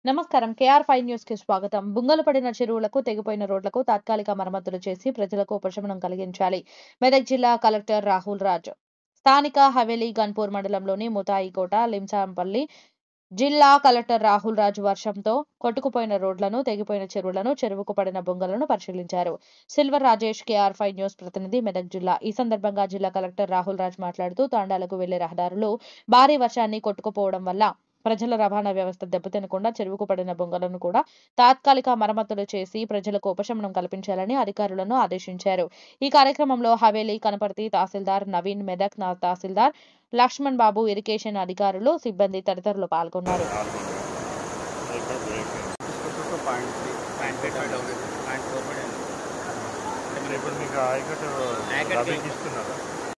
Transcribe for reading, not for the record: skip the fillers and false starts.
నమస్కారం. కేఆర్5 న్యూస్‌కి స్వాగతం. బుంగలు చెరువులకు, తెగిపోయిన రోడ్లకు తాత్కాలిక మరమ్మతులు చేసి ప్రజలకు ఉపశమనం కలిగించాలి. మెదక్ జిల్లా కలెక్టర్ రాహుల్ రాజ్ స్థానిక హవేలీ గన్పూర్ మండలంలోని ముతాయికోట, లింసాంపల్లి జిల్లా కలెక్టర్ రాహుల్ రాజ్ వర్షంతో కొట్టుకుపోయిన రోడ్లను, తెగిపోయిన చెరువులను, చెరువుకు పడిన బుంగలను పరిశీలించారు. సిల్వర్ రాజేష్, కేఆర్5 న్యూస్ ప్రతినిధి, మెదక్ జిల్లా. ఈ సందర్భంగా జిల్లా కలెక్టర్ రాహుల్ రాజ్ మాట్లాడుతూ తాండాలకు వెళ్లే రహదారులు భారీ వర్షాన్ని కొట్టుకుపోవడం వల్ల ప్రజల రవాణా వ్యవస్థ దెబ్బతినకుండా చెరువుకు పడిన బొంగలను కూడా తాత్కాలిక మరమ్మతులు చేసి ప్రజలకు ఉపశమనం కల్పించాలని అధికారులను ఆదేశించారు. ఈ కార్యక్రమంలో హవేలీ కనపర్తి తహసీల్దార్ నవీన్, మెదక్ తహసీల్దార్ లక్ష్మణ్ బాబు, ఇరిగేషన్ అధికారులు, సిబ్బంది తదితరులు పాల్గొన్నారు.